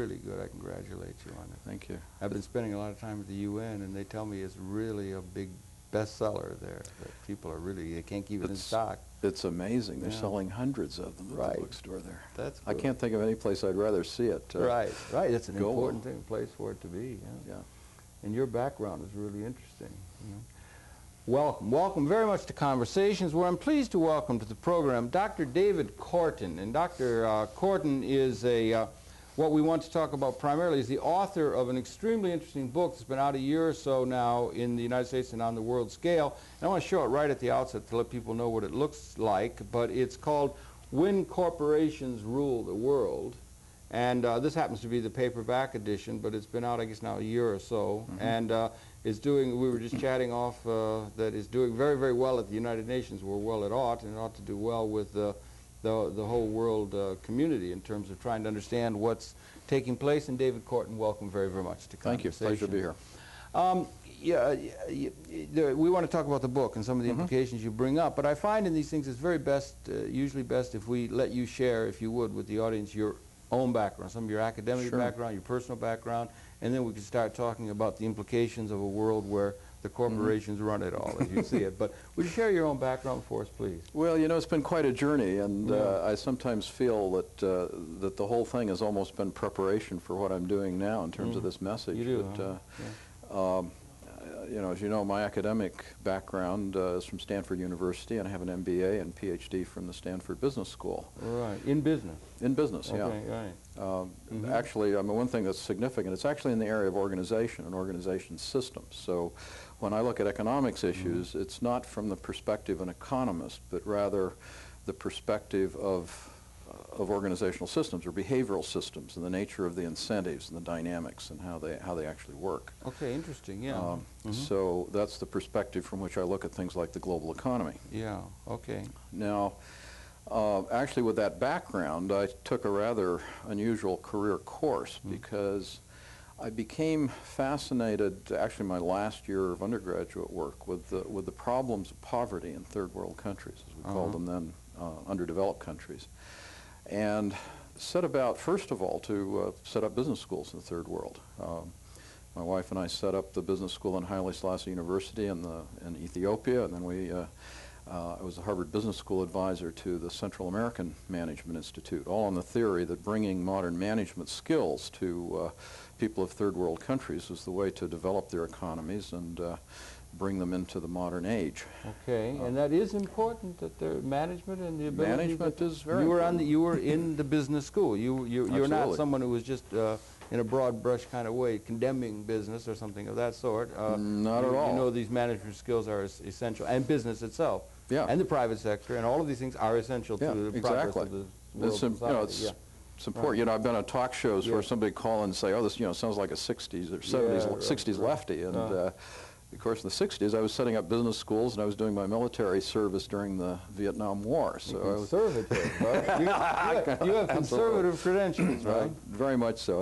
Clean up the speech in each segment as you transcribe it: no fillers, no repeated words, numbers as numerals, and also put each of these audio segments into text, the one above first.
really good. I congratulate you on it. Thank you. I've been spending a lot of time at the UN, and they tell me it's really a big bestseller there. That people are really, they can't keep it in stock. It's amazing. They're selling hundreds of them at the bookstore there. That's good. I can't think of any place I'd rather see it. Right. That's an important place for it to be. Yeah. And your background is really interesting. You know. Welcome very much to Conversations, where I'm pleased to welcome to the program Dr. David Korten. And Dr. Korten is what we want to talk about primarily is the author of an extremely interesting book that's been out a year or so now in the United States and on the world scale. And I want to show it right at the outset to let people know what it looks like. But it's called When Corporations Rule the World. And this happens to be the paperback edition, but it's been out, I guess, now a year or so. And is doing, we were just chatting off, that is doing very, very well at the United Nations, where well it ought, and it ought to do well with the whole world community in terms of trying to understand what's taking place. And David Korten, welcome very, very much to Conversation. Thank you. Pleasure to be here. We want to talk about the book and some of the implications you bring up, but I find in these things it's very best, usually best if we let you share, if you would, with the audience your own background, some of your academic background, your personal background, and then we can start talking about the implications of a world where the corporations run it all, as you see it. But would you share your own background for us, please? Well, you know, it's been quite a journey, and I sometimes feel that that the whole thing has almost been preparation for what I'm doing now in terms of this message. You do, but, you know, as you know, my academic background is from Stanford University, and I have an M.B.A. and Ph.D. from the Stanford Business School. Right, in business? In business, okay, right. Actually, I mean, one thing that's significant, it's actually in the area of organization and organization systems. So when I look at economics issues, it's not from the perspective of an economist, but rather the perspective of organizational systems or behavioral systems and the nature of the incentives and the dynamics and how they actually work. Okay, interesting, yeah. So that's the perspective from which I look at things like the global economy. Yeah, okay. Now, actually with that background, I took a rather unusual career course because I became fascinated, actually my last year of undergraduate work, with the problems of poverty in third world countries, as we called them then, underdeveloped countries. And set about, first of all, to set up business schools in the third world. My wife and I set up the business school in Haile Selassie University in Ethiopia, and then I was the Harvard Business School advisor to the Central American Management Institute, all on the theory that bringing modern management skills to people of third world countries was the way to develop their economies and bring them into the modern age. Okay, and that is important, that their management and the ability. Management is very important. You were in the business school. You're not someone who was just in a broad brush kind of way condemning business or something of that sort. Not at all. You know these management skills are essential, and business itself, and the private sector, and all of these things are essential to the progress of the world society. You know, it's important. You know, I've been on talk shows where somebody call and say, "Oh, this sounds like a '60s or '60s lefty," and of course, in the '60s, I was setting up business schools, and I was doing my military service during the Vietnam War. So conservative, right? You have conservative credentials, right? Very much so,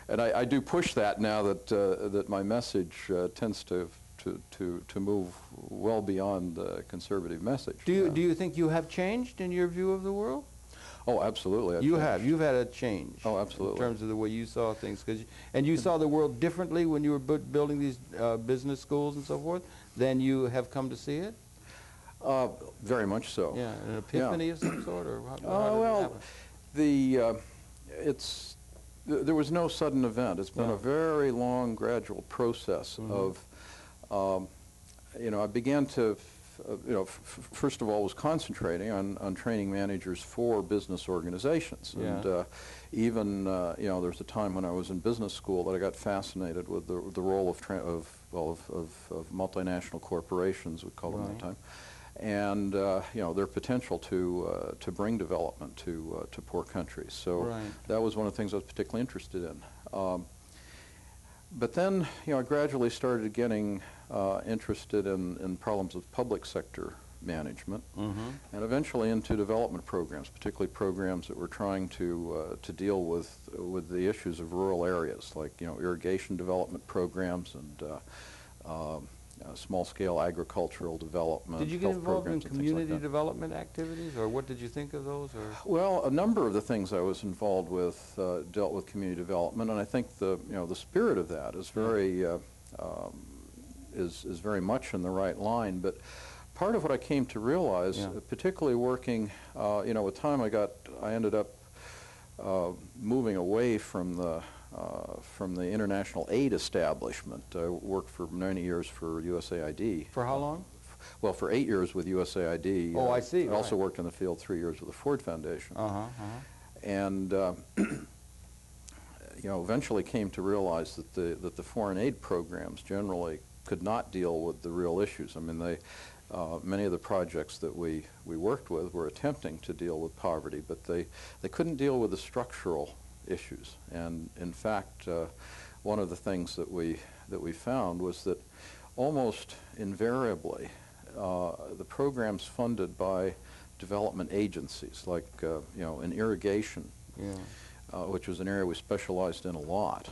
and I do push that now that that my message tends to move well beyond the conservative message. Do you think you have changed in your view of the world? Oh, absolutely. You've had a change. Oh, absolutely. In terms of the way you saw things, and you saw the world differently when you were building these business schools and so forth than you have come to see it. Very much so. Yeah, an epiphany of some sort, or how well, there was no sudden event. It's been a very long, gradual process of, you know, I began to. You know, first of all, was concentrating on training managers for business organizations, and even you know, there's a time when I was in business school that I got fascinated with the role of multinational corporations, we called them at the time, and you know, their potential to bring development to poor countries. So that was one of the things I was particularly interested in. But then, you know, I gradually started getting interested in problems of public sector management, and eventually into development programs, particularly programs that were trying to deal with the issues of rural areas, like, you know, irrigation development programs and small-scale agricultural development. Did you get health involved in programs and things like community that. development activities, or what did you think of those? Or Well, a number of the things I was involved with dealt with community development, and I think the spirit of that is very is very much in the right line. But part of what I came to realize, particularly working, with time, I ended up moving away from the international aid establishment. I worked for many years for USAID. for how long? Well, for 8 years with USAID. Oh, I see. I also worked in the field 3 years with the Ford Foundation. And eventually came to realize that the foreign aid programs generally could not deal with the real issues. I mean, many of the projects that we worked with were attempting to deal with poverty, but they couldn't deal with the structural issues. And in fact, one of the things that we found was that almost invariably, the programs funded by development agencies, like in irrigation, which was an area we specialized in a lot,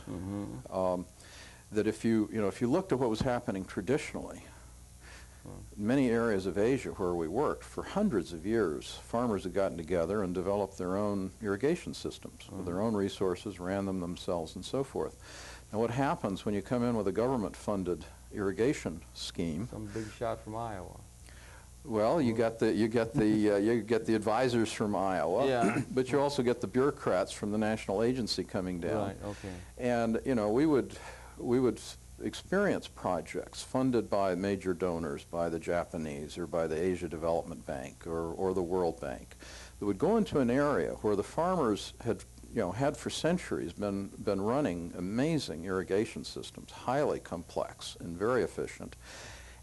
that if you looked at what was happening traditionally, many areas of Asia where we worked, for hundreds of years, farmers had gotten together and developed their own irrigation systems with their own resources, ran them themselves, and so forth. Now, what happens when you come in with a government-funded irrigation scheme? Some big shot from Iowa. Well, you get the advisors from Iowa, but you also get the bureaucrats from the national agency coming down. Right. Okay. And we would experience projects funded by major donors, by the Japanese or by the Asia Development Bank or the World Bank, that would go into an area where the farmers had for centuries been running amazing irrigation systems, highly complex and very efficient,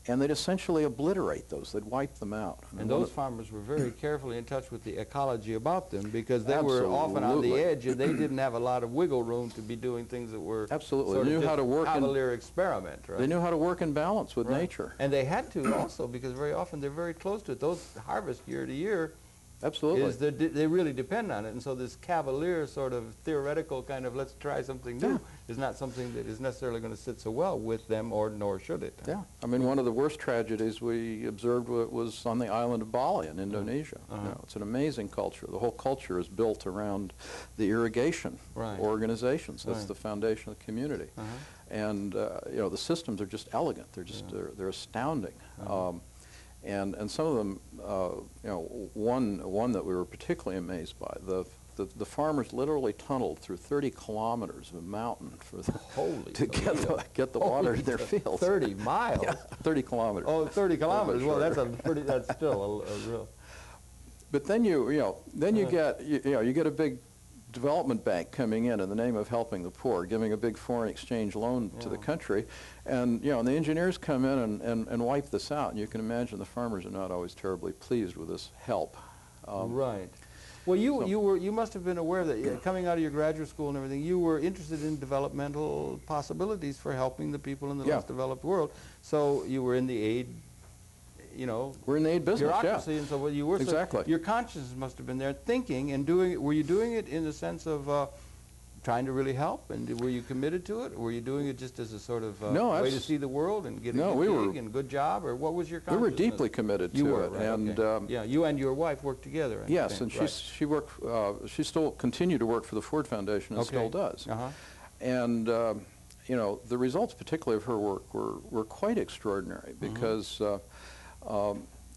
and they'd essentially obliterate those. They'd wipe them out. And those farmers were very carefully in touch with the ecology about them, because they were often on the edge, and they didn't have a lot of wiggle room to be doing things that were sort they knew of how to work cavalier experiment. Right? They knew how to work in balance with nature. And they had to also, because very often they're very close to it. Those harvest year to year. Absolutely. They really depend on it, and so this cavalier sort of theoretical kind of let's try something new is not something that is necessarily going to sit so well with them, nor should it. Yeah, I mean, one of the worst tragedies we observed was on the island of Bali in Indonesia. It's an amazing culture. The whole culture is built around the irrigation organizations. That's the foundation of the community. And the systems are just elegant. They're just they're astounding. And some of them, one that we were particularly amazed by, the farmers literally tunneled through 30 kilometers of mountain to get the water to their fields. 30 miles? Yeah, 30 kilometers. Oh, 30 kilometers. Well, that's still a real. But then you get a big development bank coming in the name of helping the poor, giving a big foreign exchange loan to the country, and and the engineers come in and wipe this out. And you can imagine the farmers are not always terribly pleased with this help. Right. Well, you must have been aware that coming out of your graduate school and everything, you were interested in developmental possibilities for helping the people in the less developed world. So you were in the aid. We're in the aid business, bureaucracy, and so you were exactly. So your conscience must have been there, thinking and doing it. Were you doing it in the sense of trying to really help, and were you committed to it, or were you doing it just as a sort of way to see the world and get a good gig and good job, or what was your consciousness? We were deeply committed to it, right, and you and your wife worked together. Yes, and she worked. She still continued to work for the Ford Foundation and still does. And the results, particularly of her work, were quite extraordinary because.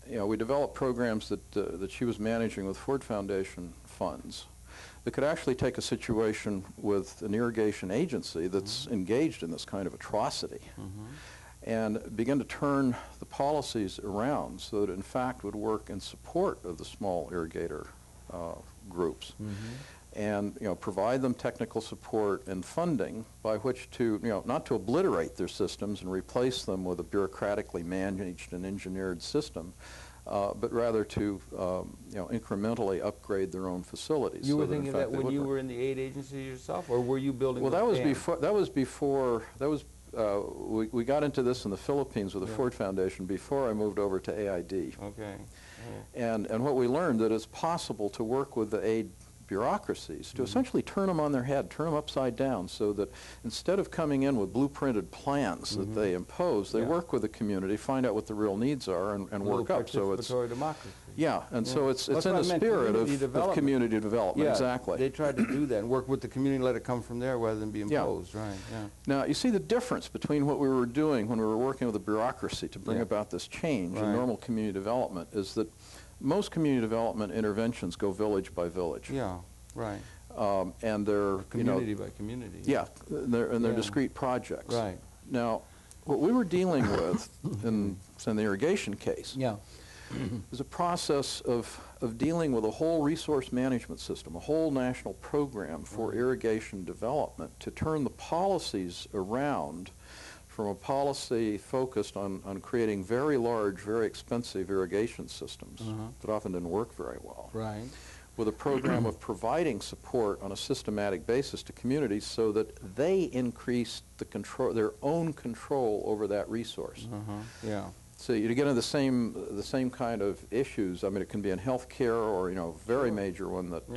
We developed programs that she was managing with Ford Foundation funds that could actually take a situation with an irrigation agency that's engaged in this kind of atrocity and begin to turn the policies around so that it in fact would work in support of the small irrigator groups. And provide them technical support and funding by which to not to obliterate their systems and replace them with a bureaucratically managed and engineered system, but rather to incrementally upgrade their own facilities. You were thinking of that when you were in the aid agency yourself, or were you building? Well, that was before. We got into this in the Philippines with the Ford Foundation before I moved over to AID. Okay. And what we learned that it's possible to work with the aid bureaucracies to essentially turn them on their head, turn them upside down, so that instead of coming in with blueprinted plans that they impose, they work with the community, find out what the real needs are, and work up. So it's democracy. Yeah, and so it's in the spirit of community development. Yeah, exactly. They tried to do that and work with the community and let it come from there rather than be imposed. Right. Yeah. Now, you see the difference between what we were doing when we were working with the bureaucracy to bring about this change in normal community development is that most community development interventions go village by village. Yeah, right. And they're community by community. Yeah, they're discrete projects. Right. Now, what we were dealing with in the irrigation case is a process of dealing with a whole resource management system, a whole national program for irrigation development to turn the policies around from a policy focused on creating very large, very expensive irrigation systems that often didn't work very well. Right. With a program of providing support on a systematic basis to communities so that they increase their own control over that resource. Yeah. So you get into the same kind of issues. I mean, it can be in healthcare, or very major one that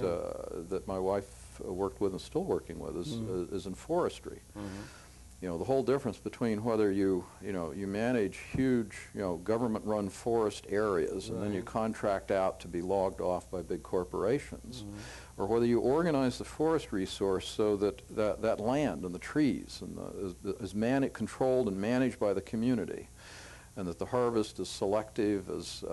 that my wife worked with and still working with is in forestry. The whole difference between whether you manage huge government-run forest areas and then you contract out to be logged off by big corporations, or whether you organize the forest resource so that that land and the trees is controlled and managed by the community, and that the harvest is selective, is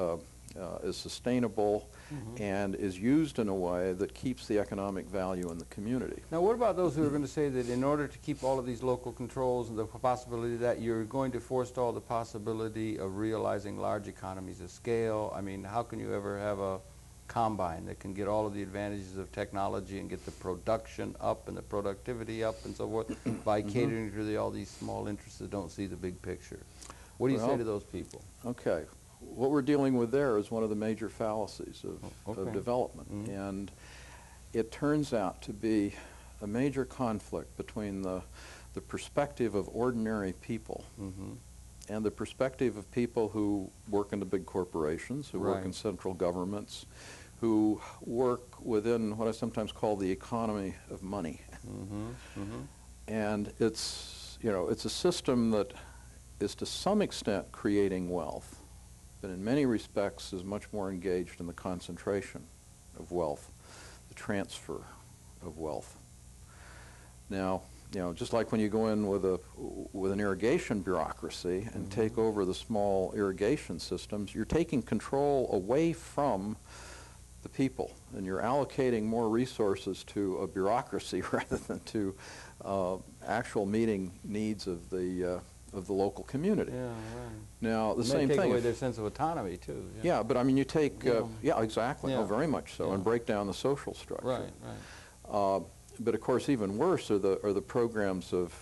sustainable, and is used in a way that keeps the economic value in the community. Now, what about those who are going to say that in order to keep all of these local controls and the possibility that you're going to forestall the possibility of realizing large economies of scale? I mean, how can you ever have a combine that can get all of the advantages of technology and get the production up and the productivity up and so forth by catering to all these small interests that don't see the big picture? What do you say to those people? Okay. What we're dealing with there is one of the major fallacies of development. And it turns out to be a major conflict between the perspective of ordinary people and the perspective of people who work in the big corporations, who work in central governments, who work within what I sometimes call the economy of money. And it's a system that is to some extent creating wealth, but in many respects is much more engaged in the concentration of wealth, the transfer of wealth. Now, just like when you go in with an irrigation bureaucracy and take over the small irrigation systems, you're taking control away from the people, and you're allocating more resources to a bureaucracy rather than to actual meeting needs of the local community. Yeah, right. Now, the same thing. Take away their sense of autonomy, too. Yeah, but I mean, you take, exactly. Oh, very much so, and break down the social structure. Right. But of course, even worse are the programs of,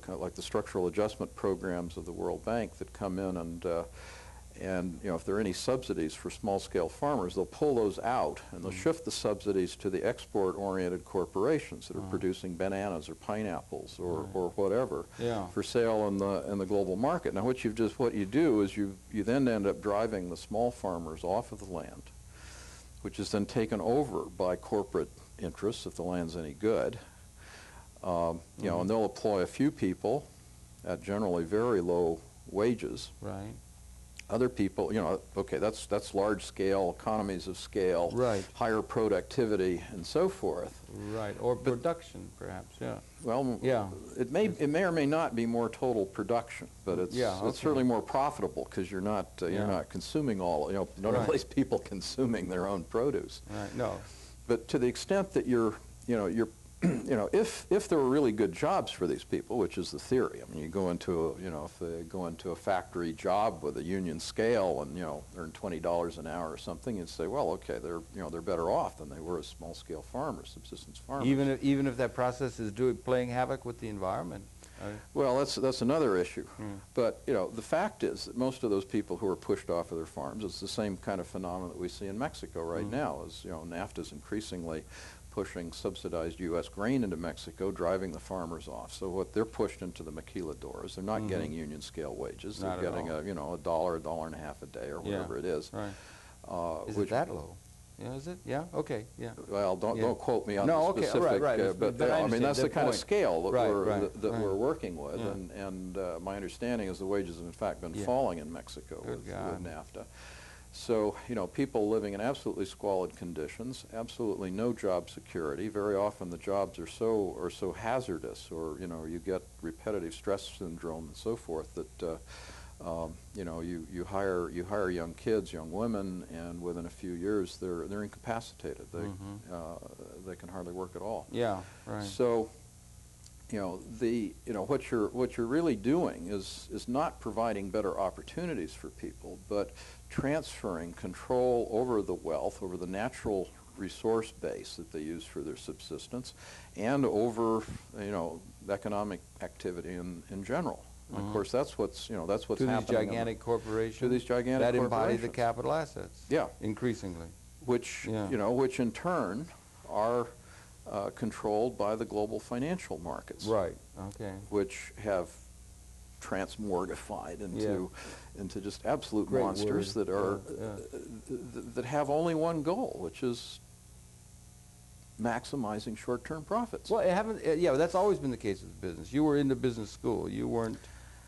like the structural adjustment programs of the World Bank that come in and if there are any subsidies for small-scale farmers, they'll pull those out and they'll shift the subsidies to the export-oriented corporations that are producing bananas or pineapples or whatever for sale in the global market. Now, what you do is you then end up driving the small farmers off of the land, which is then taken over by corporate interests if the land's any good. And they'll employ a few people at generally very low wages. Right. Other people, okay, that's large scale, economies of scale, higher productivity, and so forth. Right, or production, perhaps, Well, it may or may not be more total production, but it's certainly more profitable because you're not consuming none of these people consuming their own produce. Right. No. But to the extent that you're if there were really good jobs for these people, which is the theory. I mean, you go into if they go into a factory job with a union scale and earn $20 an hour or something, you'd say, well, okay, they're better off than they were as small-scale farmers, subsistence farmers. Even if that process is playing havoc with the environment. Well, that's another issue. But the fact is that most of those people who are pushed off of their farms, it's the same kind of phenomenon that we see in Mexico right now. As NAFTA is increasingly pushing subsidized U.S. grain into Mexico, driving the farmers off. So what they're pushed into the maquiladoras. They're not getting union scale wages. They're getting $1, $1.50 a day, or whatever it is. Right. Is it that low? Yeah, is it? Yeah. Okay. Yeah. Well, don't quote me on no, the okay. specific, Right. but I I mean that's the kind of scale that we're working with, Yeah. and my understanding is the wages have in fact been falling in Mexico with NAFTA. So, you know, people living in absolutely squalid conditions, absolutely no job security. Very often the jobs are so hazardous, or, you know, you get repetitive stress syndrome and so forth that, you know, you hire young kids, young women, and within a few years they're incapacitated. They can hardly work at all. Yeah, right. So, you know, what you're really doing is not providing better opportunities for people, but transferring control over the wealth, over the natural resource base that they use for their subsistence, and over, you know, economic activity in general. And of course, that's what's happening. To these gigantic corporations. To these gigantic corporations. That embody the capital assets. Yeah. Increasingly. Which, you know, which in turn are controlled by the global financial markets. Right. Okay. Which have transmortified into just absolute monsters that are that have only one goal, which is maximizing short-term profits. Well, that's always been the case with business. You were in the business school. You weren't,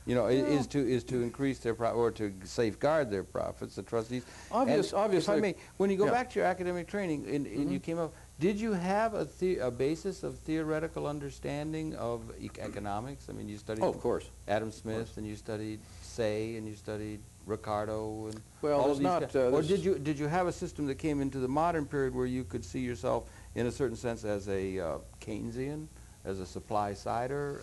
you know, is to increase their or to safeguard their profits. The trustees. Obviously, if I may, when you go back to your academic training and you came up, did you have a basis of theoretical understanding of economics? I mean, you studied of course. Adam Smith, and you studied Say, and you studied Ricardo, and all of these guys. Or did you have a system that came into the modern period where you could see yourself in a certain sense as a Keynesian, as a supply-sider,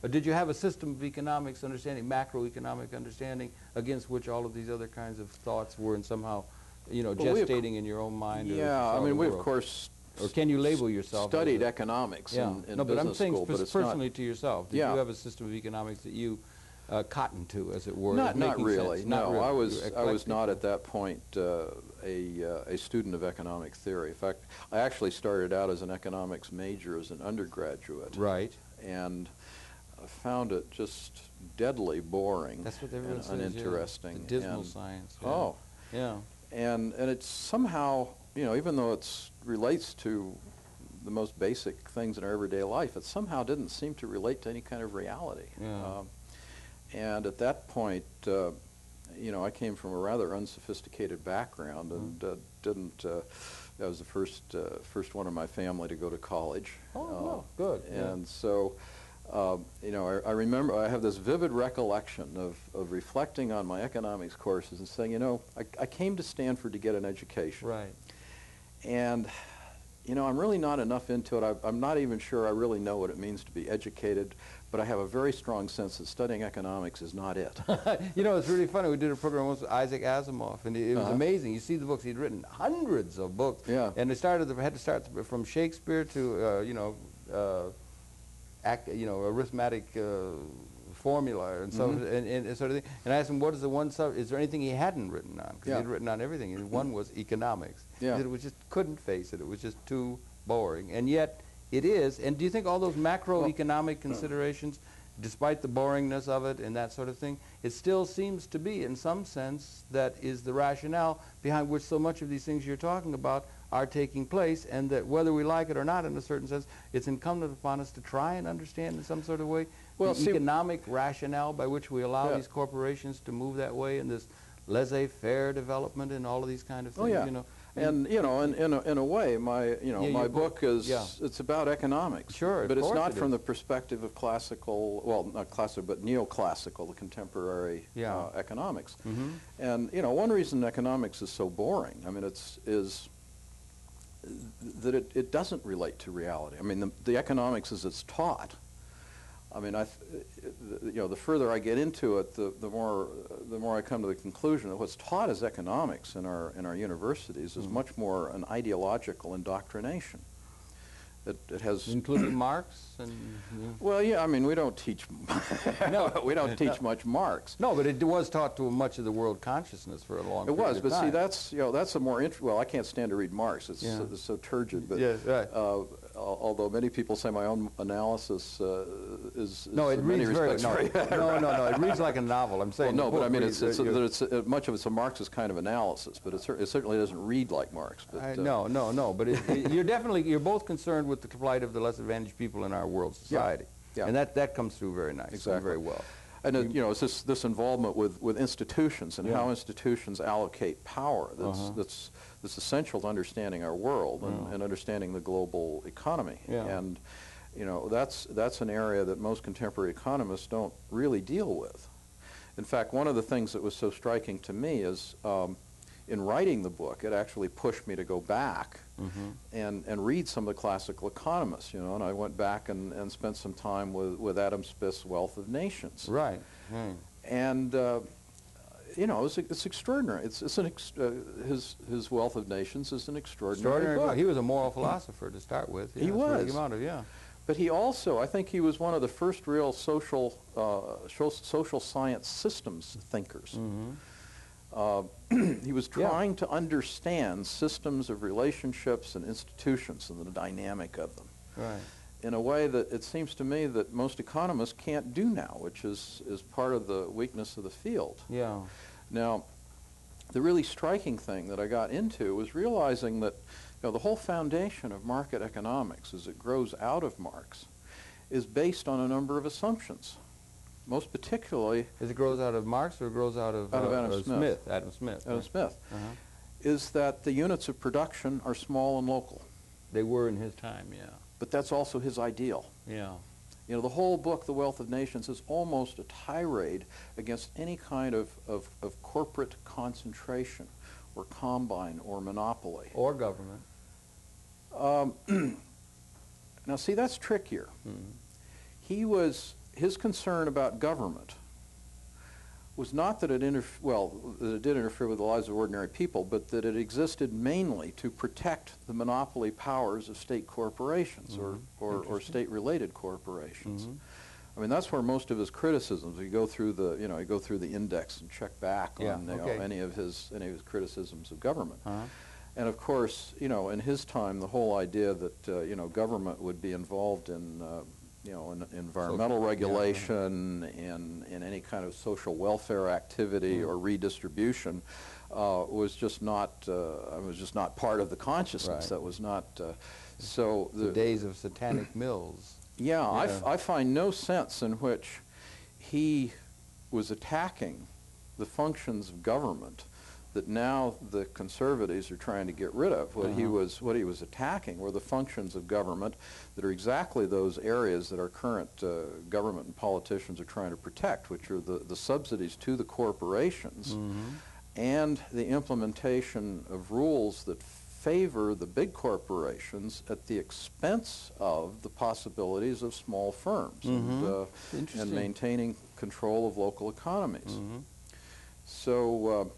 or did you have a system of economics understanding, macroeconomic understanding, against which all of these other kinds of thoughts were and somehow, you know, gestating in your own mind? Yeah, I mean, we of course. Or can you label yourself? Studied economics in no, but I'm saying school, but it's personally to yourself. Did you have a system of economics that you cottoned to, as it were? Not really. Sense? No, really. I was not at that point a student of economic theory. In fact, I actually started out as an economics major as an undergraduate. Right. And I found it just deadly boring. That's what everyone says, uninteresting. The dismal science. Yeah. Oh. Yeah. And it's somehow, you know, even though it relates to the most basic things in our everyday life, it somehow didn't seem to relate to any kind of reality. Yeah. And at that point, you know, I came from a rather unsophisticated background and I was the first one in my family to go to college. Oh, well, good. And so, you know, I remember, I have this vivid recollection of reflecting on my economics courses and saying, you know, I came to Stanford to get an education. Right. And, you know, I'm really not enough into it. I'm not even sure I really know what it means to be educated, but I have a very strong sense that studying economics is not it. You know, it's really funny. We did a program once with Isaac Asimov, and it was amazing. You see the books. He'd written hundreds of books. Yeah. And they had to start from Shakespeare to, you know, arithmetic formula and so and sort of thing. And I asked him, what is the one is there anything he hadn't written on? Because he'd written on everything. And one was economics. Yeah. It was just couldn't face it. It was just too boring. And yet it is. And do you think all those macroeconomic considerations, despite the boringness of it and that sort of thing, it still seems to be, in some sense, that is the rationale behind which so much of these things you're talking about are taking place, and that whether we like it or not, in a certain sense, it's incumbent upon us to try and understand in some sort of way the economic rationale by which we allow these corporations to move that way, and this laissez-faire development and all of these kind of things. You know. And you know, in a way, my my book is it's about economics. Sure, but it's not from the perspective of classical, well, not classical, but neoclassical, the contemporary economics. And you know, one reason economics is so boring, I mean, is that it doesn't relate to reality. I mean, the economics as it's taught. I mean, you know, the further I get into it, the more I come to the conclusion that what's taught as economics in our universities is much more an ideological indoctrination. It has including Marx and well, yeah. I mean, we don't teach we don't teach much Marx. No, but it was taught to much of the world consciousness for a long period of time. It was, but see, that's a more well, I can't stand to read Marx. It's so turgid. But although many people say my own analysis is no, it in many reads very respects no. It reads like a novel. I'm saying. Well, no, but I mean, much of it's a Marxist kind of analysis, but it certainly doesn't read like Marx. But, no. But you're both concerned with the plight of the less advantaged people in our world society, and that comes through very nicely, exactly, very well. And it's this involvement with institutions and how institutions allocate power that's essential to understanding our world and understanding the global economy. And that's an area that most contemporary economists don't really deal with. In fact, one of the things that was so striking to me is in writing the book, it actually pushed me to go back and read some of the classical economists, and I went back and spent some time with Adam Smith's Wealth of Nations. Right. And it's extraordinary. His Wealth of Nations is an extraordinary book. He was a moral philosopher to start with. He was. But he also, I think he was one of the first real social science systems thinkers. He was trying to understand systems of relationships and institutions and the dynamic of them. Right. In a way that it seems to me that most economists can't do now, which is part of the weakness of the field. Yeah. Now, the really striking thing that I got into was realizing that the whole foundation of market economics, as it grows out of Marx, is based on a number of assumptions. Most particularly, as it grows out of Marx, or it grows out of Adam Smith. Adam Smith. Adam Smith. Is that the units of production are small and local. They were in his time, yeah. But that's also his ideal. Yeah. The whole book, The Wealth of Nations, is almost a tirade against any kind of corporate concentration or combine or monopoly. Or government. Now, see, that's trickier. His concern about government was not that it did interfere with the lives of ordinary people, but that it existed mainly to protect the monopoly powers of state corporations or state-related corporations. I mean, that's where most of his criticisms. You go through the index and check back on any of his criticisms of government. And of course, in his time, the whole idea that government would be involved in environmental regulation and any kind of social welfare activity or redistribution was just not part of the consciousness. That was not so. The days of satanic mills. Yeah, I find no sense in which he was attacking the functions of government that now the conservatives are trying to get rid of. What he was attacking were the functions of government that are exactly those areas that our current government and politicians are trying to protect, which are the subsidies to the corporations and the implementation of rules that favor the big corporations at the expense of the possibilities of small firms and maintaining control of local economies. So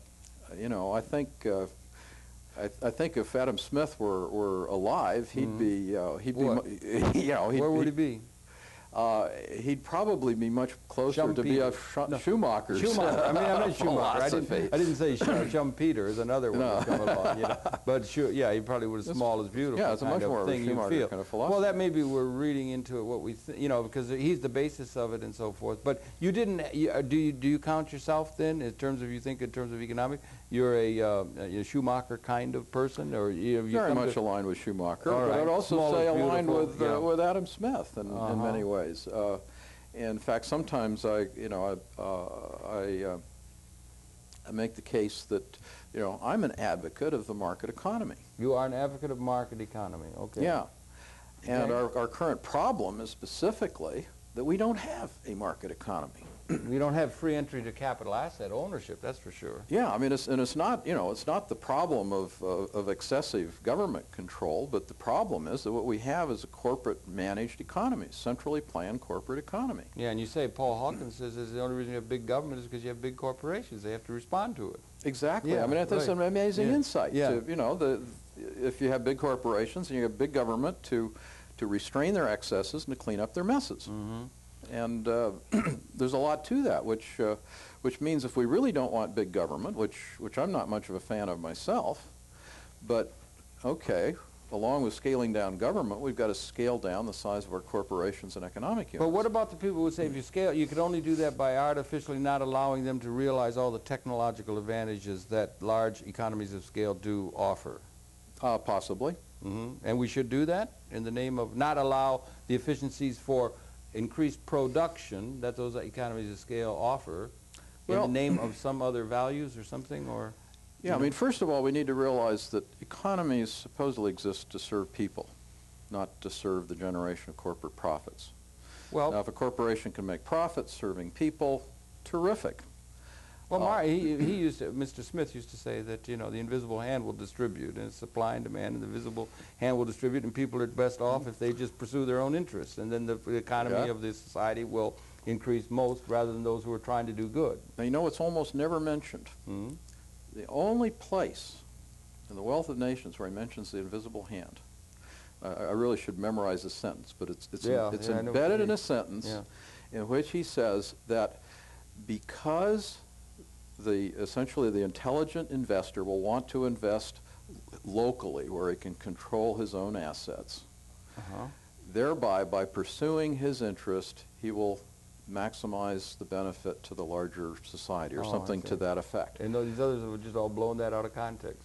I think if Adam Smith were alive, he'd be where would he be? He'd probably be much closer to be a Schumacher. Schumacher. I mean, I'm not Schumacher. I didn't say Schumpeter is another one that's come along. But he probably was small as beautiful. Yeah, it's a much more thing Schumacher you feel. kind of philosophy. Well, that maybe we're reading into it what we because he's the basis of it and so forth. But you didn't. Do you count yourself then in terms of economics? You're a Schumacher kind of person, or very much aligned with Schumacher. Right. But I'd also say aligned with Adam Smith in many ways. In fact, sometimes I make the case that I'm an advocate of the market economy. You are an advocate of market economy, okay? Yeah, and our current problem is specifically that we don't have a market economy. We don't have free entry to capital asset ownership, that's for sure. Yeah, I mean, it's not the problem of excessive government control, but the problem is that what we have is a corporate managed economy, centrally planned corporate economy. Yeah, and you say Paul Hawkins says the only reason you have big government is because you have big corporations. They have to respond to it. Exactly. Yeah, I mean, that's an amazing insight. Yeah. If you have big corporations and you have big government to restrain their excesses and to clean up their messes. And there's a lot to that, which means if we really don't want big government, which I'm not much of a fan of myself, but okay, along with scaling down government, we've got to scale down the size of our corporations and economic units. But what about the people who say if you scale, you could only do that by artificially not allowing them to realize all the technological advantages that large economies of scale do offer? Possibly. And we should do that in the name of not allow the efficiencies for increased production that those economies of scale offer in the name of some other values or something, or? Yeah, I mean, first of all, we need to realize that economies supposedly exist to serve people, not to serve the generation of corporate profits. Well, now, if a corporation can make profits serving people, terrific. Well, Mr. Smith used to say that, you know, the invisible hand will distribute, and it's supply and demand, and the visible hand will distribute, and people are best off if they just pursue their own interests, and then the economy of the society will increase most rather than those who are trying to do good. Now, you know, it's almost never mentioned. The only place in the Wealth of Nations where he mentions the invisible hand, I really should memorize this sentence, but it's embedded in a sentence in which he says that because essentially the intelligent investor will want to invest locally where he can control his own assets, thereby by pursuing his interest, he will maximize the benefit to the larger society, or something to that effect. And these others have just all blown that out of context.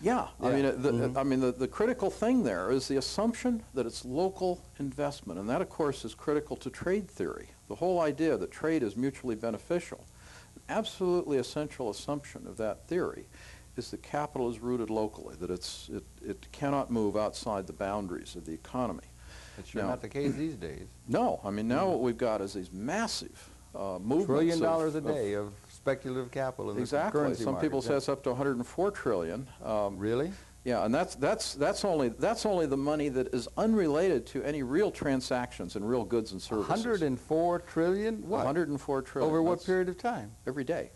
Yeah, I mean, the critical thing there is the assumption that it's local investment, and that, of course, is critical to trade theory. The whole idea that trade is mutually beneficial, an absolutely essential assumption of that theory is that capital is rooted locally, that it cannot move outside the boundaries of the economy. It's sure not the case these days. No, I mean, now what we've got is these massive movements. $1 trillion a day of speculative capital in the currency market. Some people say it's up to $104 trillion. Really? Yeah, and that's only the money that is unrelated to any real transactions in real goods and services. 104 trillion? What? 104 trillion. Over what period of time? Every day.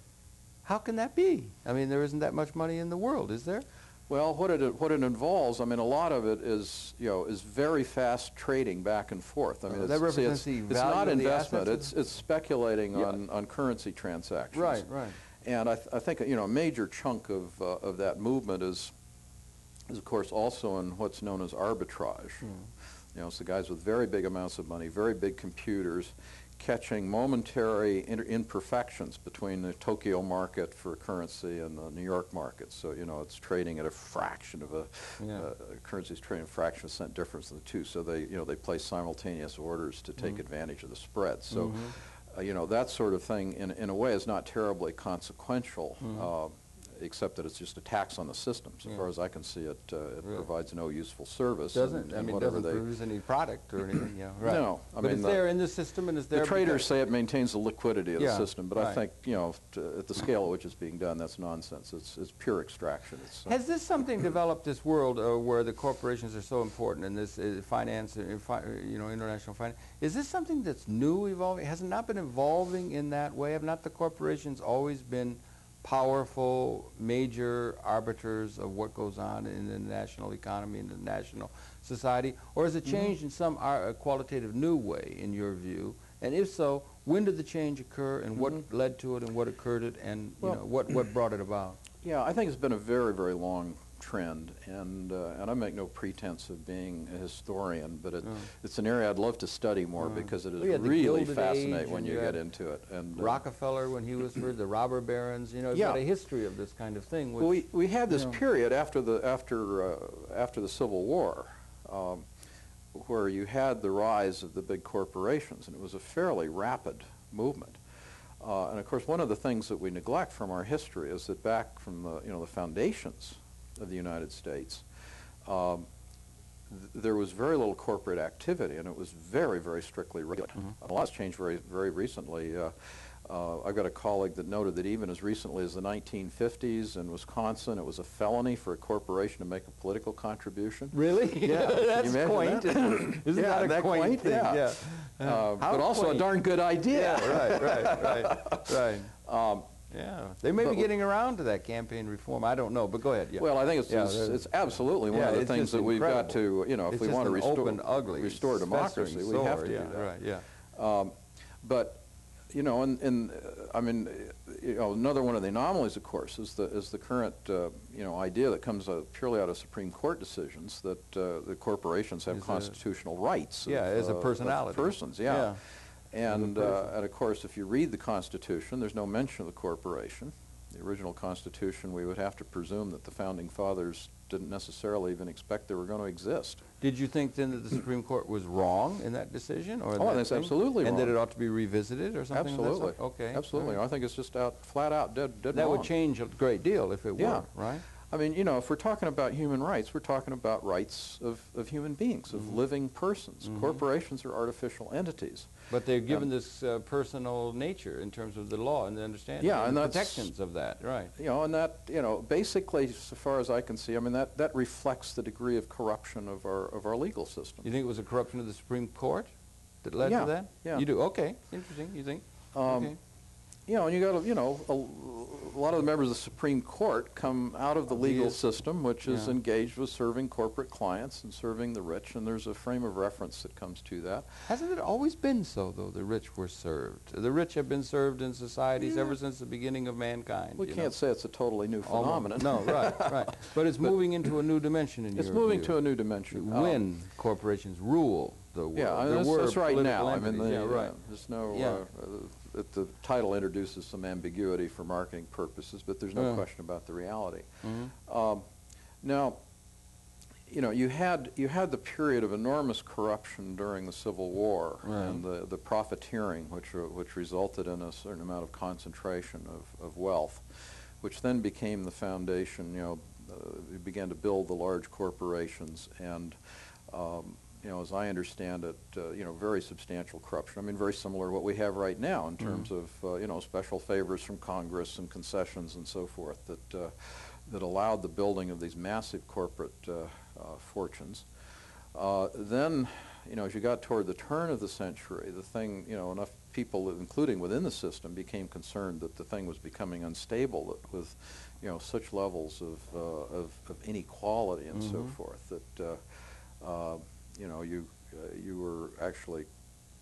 How can that be? I mean, there isn't that much money in the world, is there? Well, what it involves, I mean, a lot of it is, is very fast trading back and forth. I mean, it's not investment. It's speculating on currency transactions. Right, right. And I think a major chunk of that movement is of course also in what's known as arbitrage. It's the guys with very big amounts of money, very big computers, catching momentary imperfections between the Tokyo market for currency and the New York market. So, it's trading at a fraction of currency's trading a fraction of a cent difference in the two. So they place simultaneous orders to take advantage of the spread. So, that sort of thing in a way is not terribly consequential. Except that it's just a tax on the system. So far as I can see it, provides no useful service. Doesn't produce any product or anything. Right. No, but it's there in the system, and it's there. The traders say it maintains the liquidity of the system, but I think at the scale at which it's being done, that's nonsense. It's pure extraction. Has this something developed, this world where the corporations are so important in this finance, international finance? Is this something that's new, evolving? Has it not been evolving in that way? Have not the corporations always been powerful, major arbiters of what goes on in the national economy and the national society? Or has it changed in some qualitative new way, in your view? And if so, when did the change occur, and what led to it, and what occurred it, and what brought it about? Yeah, I think it's been a very, very long trend, and I make no pretense of being a historian, but it's an area I'd love to study more because it is really fascinating when you get into it. And Rockefeller, when he was the robber barons, it's got a history of this kind of thing. Which, well, we had this period after the Civil War, where you had the rise of the big corporations, and it was a fairly rapid movement. And of course, one of the things that we neglect from our history is that back from the foundations of the United States, there was very little corporate activity, and it was very, very strictly regulated. A lot's changed very, very recently. I've got a colleague that noted that even as recently as the 1950s in Wisconsin, it was a felony for a corporation to make a political contribution. Really? Yeah, that's quaint. That? Isn't that a quaint thing? Yeah. But also a darn good idea. Yeah, right. Yeah, they may be getting around to that campaign reform. I don't know, but go ahead. Yeah. Well, I think it's absolutely one of the things that we've got to, if we want to restore democracy, we have to do that. Right. Yeah. But I mean, another one of the anomalies, of course, is the current idea that comes purely out of Supreme Court decisions that the corporations have constitutional rights. As a personality. Of persons, yeah. And of course, if you read the Constitution, there's no mention of the corporation. The original Constitution, we would have to presume that the Founding Fathers didn't necessarily even expect they were going to exist. Did you think then that the Supreme Court was wrong in that decision? Or that's absolutely wrong. And that it ought to be revisited or something? Absolutely. Okay. Absolutely. Right. I think it's just flat out dead wrong. That would change a great deal if it were, right? I mean, if we're talking about human rights, we're talking about rights of human beings, of living persons. Corporations are artificial entities. But they're given this personal nature in terms of the law and the understanding and the protections of that, right? And that, basically, so far as I can see, I mean, that reflects the degree of corruption of our legal system. You think it was a corruption of the Supreme Court that led to that? Yeah. You do? Okay. Interesting. You think? Okay. And you got a lot of the members of the Supreme Court come out of the legal system, which is engaged with serving corporate clients and serving the rich, and there's a frame of reference that comes to that. Hasn't it always been so, though? The rich were served. The rich have been served in societies ever since the beginning of mankind. We can't say it's a totally new phenomenon. No, right. But it's moving into a new dimension in your view. It's moving to a new dimension. When corporations rule the world. Yeah, that's right now. I mean, there's no... the title introduces some ambiguity for marketing purposes, but there's no question about the reality. Now, you had the period of enormous corruption during the Civil War and the profiteering, which resulted in a certain amount of concentration of wealth, which then became the foundation. We began to build the large corporations and. As I understand it, very substantial corruption. I mean, very similar to what we have right now in terms of, special favors from Congress and concessions and so forth that allowed the building of these massive corporate fortunes. Then, as you got toward the turn of the century, the thing, enough people, including within the system, became concerned that the thing was becoming unstable with, such levels of inequality and so forth that. You were actually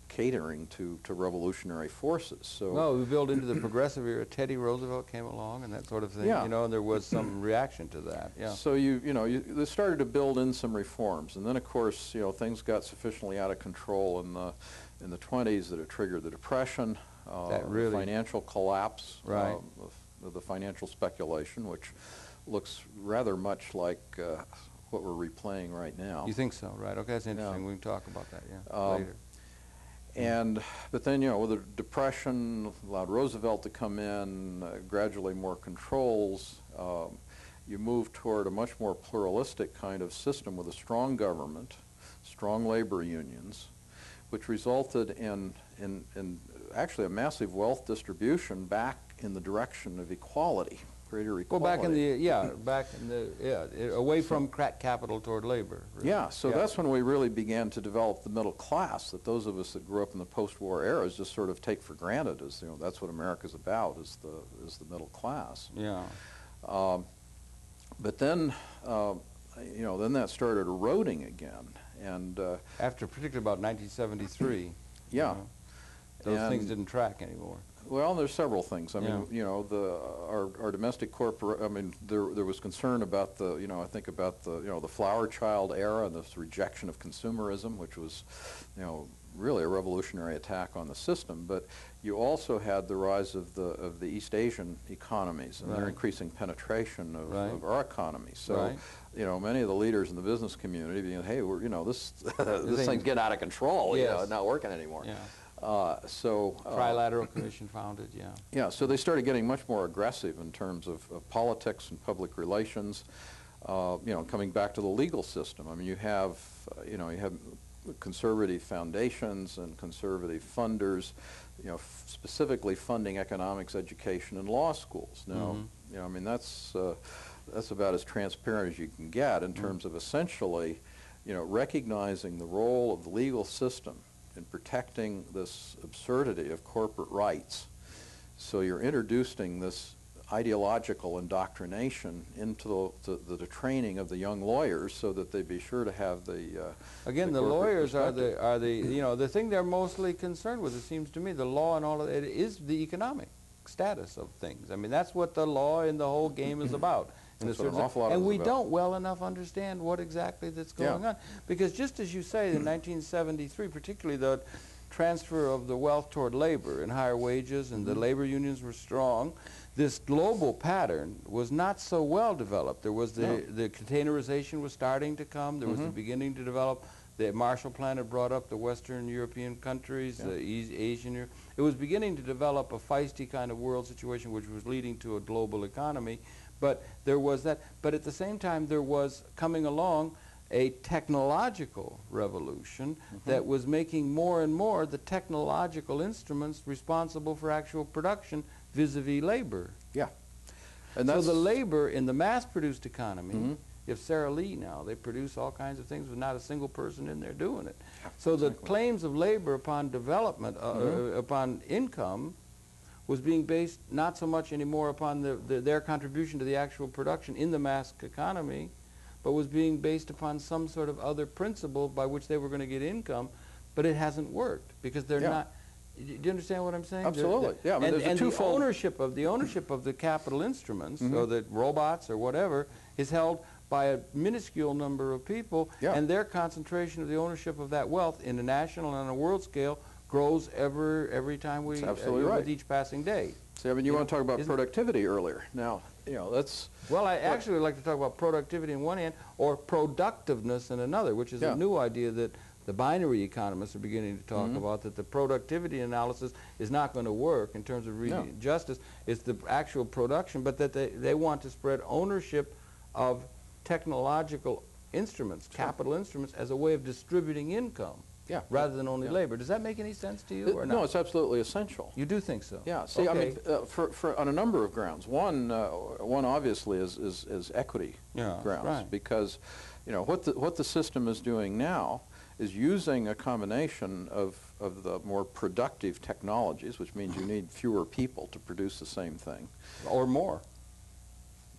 catering to revolutionary forces. So no, we built into the progressive era. Teddy Roosevelt came along and that sort of thing. And there was some reaction to that. Yeah. So they started to build in some reforms, and then of course things got sufficiently out of control in the 20s that it triggered the Depression, the financial collapse, the financial speculation, which looks rather much like. What we're replaying right now. You think so, right? Okay, that's interesting. We can talk about that, later. But then, with the Depression, allowed Roosevelt to come in, gradually more controls. You move toward a much more pluralistic kind of system with a strong government, strong labor unions, which resulted in actually a massive wealth distribution back in the direction of equality. Greater equality. Well, away from capital toward labor. Really. Yeah, so that's when we really began to develop the middle class. That those of us that grew up in the post-war eras just sort of take for granted as that's what America's about is the middle class. Yeah. But then then that started eroding again, and after particularly about 1973. Yeah. Those things didn't track anymore. Well, there's several things. I mean, our domestic corporate. I mean, there was concern about I think about the flower child era and this rejection of consumerism, which was, really a revolutionary attack on the system. But you also had the rise of the East Asian economies and their increasing penetration of our economy. So, many of the leaders in the business community being, hey, we're this this thing's getting out of control. It's not working anymore. Yeah. Trilateral Commission founded, so they started getting much more aggressive in terms of politics and public relations. Coming back to the legal system. I mean, you have conservative foundations and conservative funders, specifically funding economics education in law schools. Now, I mean that's about as transparent as you can get in terms of essentially, recognizing the role of the legal system in protecting this absurdity of corporate rights. So you're introducing this ideological indoctrination into the training of the young lawyers, so that they be sure to have the again, the lawyers are the you know, the thing they're mostly concerned with. It seems to me the law and all of it is the economic status of things. I mean, that's what the law in the whole game is about. And we don't well enough understand what exactly that's going on, because just as you say, in 1973, particularly the transfer of the wealth toward labor and higher wages, and the labor unions were strong. This global pattern was not so well developed. There was the containerization was starting to come. There was the beginning to develop. The Marshall Plan had brought up the Western European countries, the Asian Europe. It was beginning to develop a feisty kind of world situation, which was leading to a global economy. But there was that. But at the same time, there was coming along a technological revolution that was making more and more the technological instruments responsible for actual production vis-a-vis labor. Yeah. And so the labor in the mass-produced economy, if Sara Lee now, they produce all kinds of things with not a single person in there doing it. So the claims of labor upon development, upon income, was being based not so much anymore upon their contribution to the actual production in the mass economy, but was being based upon some sort of other principle by which they were going to get income. But it hasn't worked because they're not. Do you understand what I'm saying? Absolutely. Yeah. I mean, and the ownership of the capital instruments, so that robots or whatever, is held by a minuscule number of people, and their concentration of the ownership of that wealth in a national and a world scale grows every time we with each passing day. See, I mean, you want to talk about productivity earlier. Now, you know, that's... Well, I actually would like to talk about productivity in one hand, or productiveness in another, which is a new idea that the binary economists are beginning to talk about, that the productivity analysis is not going to work in terms of reading justice. It's the actual production, but that they want to spread ownership of technological instruments, capital instruments, as a way of distributing income. Rather than only labor. Does that make any sense to you or not? No, it's absolutely essential. You do think so? Yeah. See, I mean, on a number of grounds. One obviously is equity grounds, because, you know, what the system is doing now is using a combination of the more productive technologies, which means you need fewer people to produce the same thing. Or more.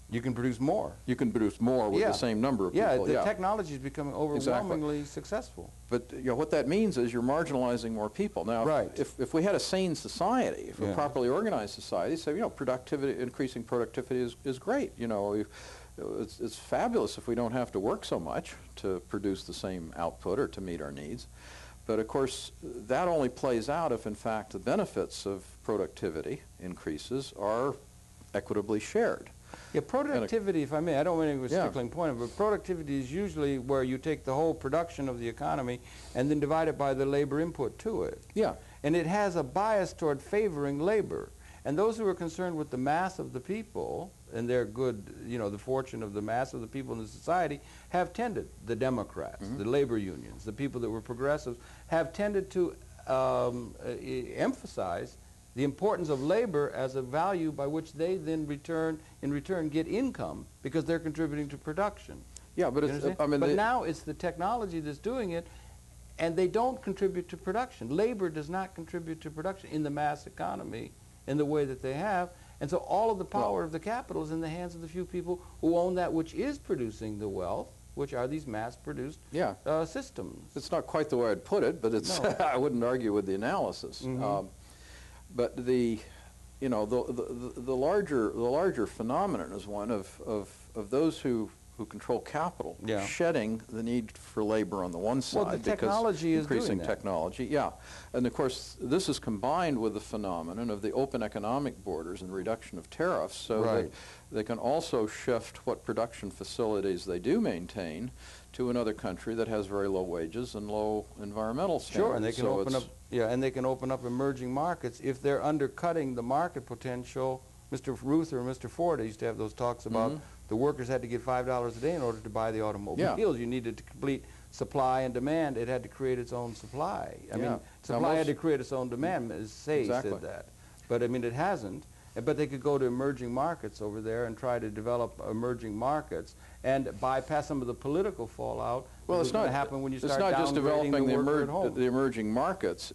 You can produce more. You can produce more with the same number of people. The technology is becoming overwhelmingly successful. But you know, what that means is you're marginalizing more people. Now, if we had a sane society, if a properly organized society, say, you know, increasing productivity is great. You know, it's fabulous if we don't have to work so much to produce the same output or to meet our needs. But of course, that only plays out if, in fact, the benefits of productivity increases are equitably shared. Yeah, productivity, if I may, I don't mean to make a stickling point, but productivity is usually where you take the whole production of the economy and then divide it by the labor input to it. Yeah. And it has a bias toward favoring labor. And those who are concerned with the mass of the people and their good, you know, the fortune of the mass of the people in the society have tended, the Democrats, the labor unions, the people that were progressives, have tended to emphasize the importance of labor as a value by which they then in return get income because they're contributing to production. Yeah, but but now it's the technology that's doing it, and they don't contribute to production. Labor does not contribute to production in the mass economy in the way that they have, and so all of the power of the capital is in the hands of the few people who own that which is producing the wealth, which are these mass-produced systems. It's not quite the way I'd put it, but it's I wouldn't argue with the analysis. But the larger phenomenon is one of those who control capital shedding the need for labor on the one side, the technology because increasing technology. And of course this is combined with the phenomenon of the open economic borders and reduction of tariffs, so that they can also shift what production facilities they do maintain to another country that has very low wages and low environmental standards. Sure, and they can open up and they can open up emerging markets if they're undercutting the market potential. Mr. Ruther and Mr. Ford used to have those talks about the workers had to get $5 a day in order to buy the automobiles. You needed to complete supply and demand. It had to create its own supply. I mean, supply had to create its own demand, as Say said that. But I mean, it hasn't. But they could go to emerging markets over there and try to develop emerging markets and bypass some of the political fallout. Well, it's not happen when you start just developing the worker at home. the emerging markets.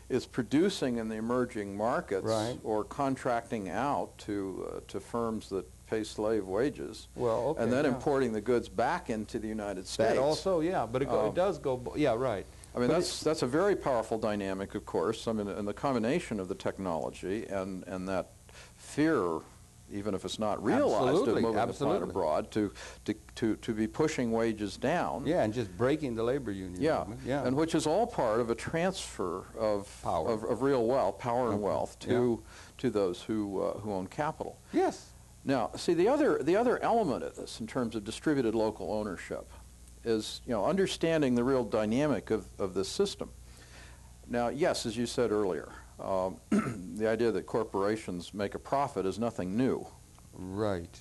is producing in the emerging markets Right. or contracting out to firms that pay slave wages, Well, okay, and then yeah. importing the goods back into the United States. That also, yeah, but it does go, yeah, right. I mean, But that's a very powerful dynamic, of course. I mean, and the combination of the technology and that fear, even if it's not realized, Absolutely, of moving absolutely. the plant abroad, to be pushing wages down. Yeah, and just breaking the labor union Yeah, movement. Yeah, and which is all part of a transfer of Power. of real wealth, power and Okay. wealth to those who own capital. yes. Now, see, the other element of this, in terms of distributed local ownership, is, you know, understanding the real dynamic of this system. Now, yes, as you said earlier, the idea that corporations make a profit is nothing new. Right.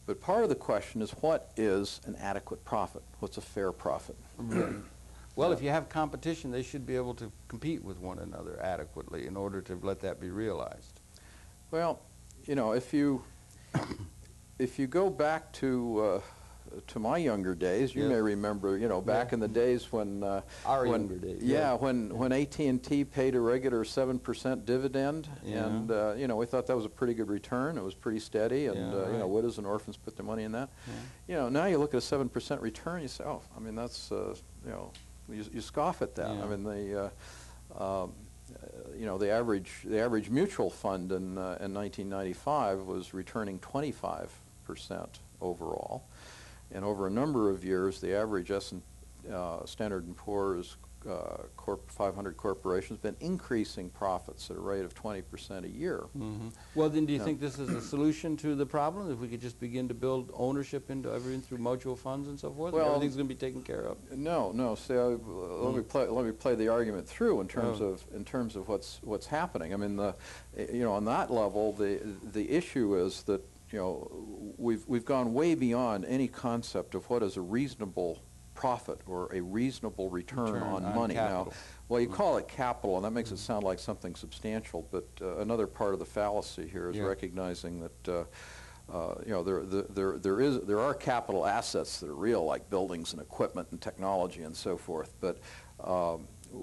But part of the question is, what is an adequate profit? What's a fair profit? Right. Well, if you have competition, they should be able to compete with one another adequately in order to let that be realized. Well, you know, if you go back to my younger days, you Yes. may remember, you know, back in the days when younger days. yeah, when AT&T paid a regular 7% dividend, Yeah. and you know, we thought that was a pretty good return. It was pretty steady, and Yeah, you know, right. widows and orphans put their money in that. Yeah. You know, now you look at a 7% return, you say, oh, I mean, that's you know, you scoff at that. Yeah. I mean, you know, the average mutual fund in 1995 was returning 25% overall, and over a number of years, the average Standard & Poor's 500 corporation has been increasing profits at a rate of 20% a year. Mm-hmm. Well, then, do you think this is a solution to the problem? If we could just begin to build ownership into everything through mutual funds and so forth, Well, everything's going to be taken care of? No. See, let me play the argument through in terms of what's happening. I mean, you know, on that level, the issue is that, you know, we've gone way beyond any concept of what is a reasonable profit or a reasonable return on money. Capital. Now, well, you call it capital, and that makes it sound like something substantial, but another part of the fallacy here is recognizing that you know, there are capital assets that are real, like buildings and equipment and technology and so forth, but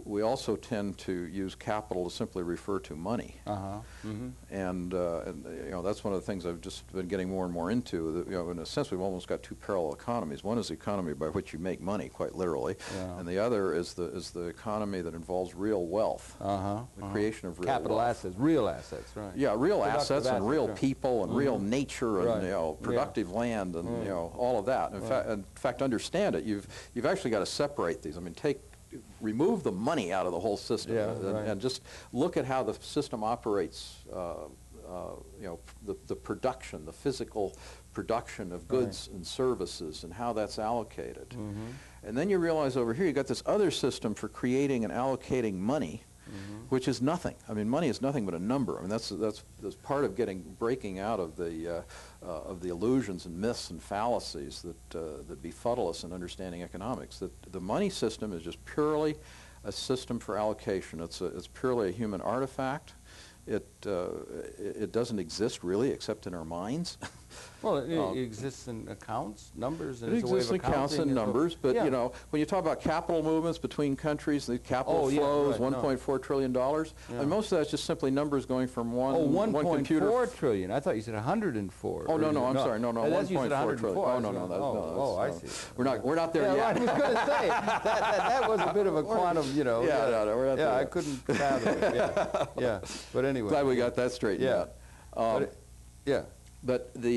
we also tend to use capital to simply refer to money. And you know, that's one of the things I've just been getting more and more into. You know, in a sense, we've almost got two parallel economies. One is the economy by which you make money, quite literally, and the other is the economy that involves real wealth, the creation of real capital wealth. assets, real assets, right? Yeah, real Productive assets and real right. people and real nature and Right. you know, productive land and you know, all of that. In fact, understand it. You've actually got to separate these. I mean, remove the money out of the whole system, and just look at how the system operates. You know, the production, the physical production of goods and services, and how that's allocated. And then you realize over here you got this other system for creating and allocating money, which is nothing. I mean, money is nothing but a number. I mean, that's part of breaking out of the illusions and myths and fallacies that befuddle us in understanding economics. That the money system is just purely a system for allocation. It's purely a human artifact. It doesn't exist really except in our minds. Well, it exists in accounts, numbers, and It it's a way of exists in accounts and accounting numbers, but yeah. you know, when you talk about capital movements between countries, the capital yeah, flows, right, $1.4 trillion, and most of that's just simply numbers going from one computer. 1.4 trillion. I thought you said 104. Oh, no, I'm sorry. No, That's you said 1.4 trillion. 104. Oh, no. I see. We're not there Yeah, yet. I was going to say, that was a bit of a quantum, you know. Yeah, no, we're not there I yet. couldn't fathom it. Yeah. But anyway. Glad we got that straightened out. But the,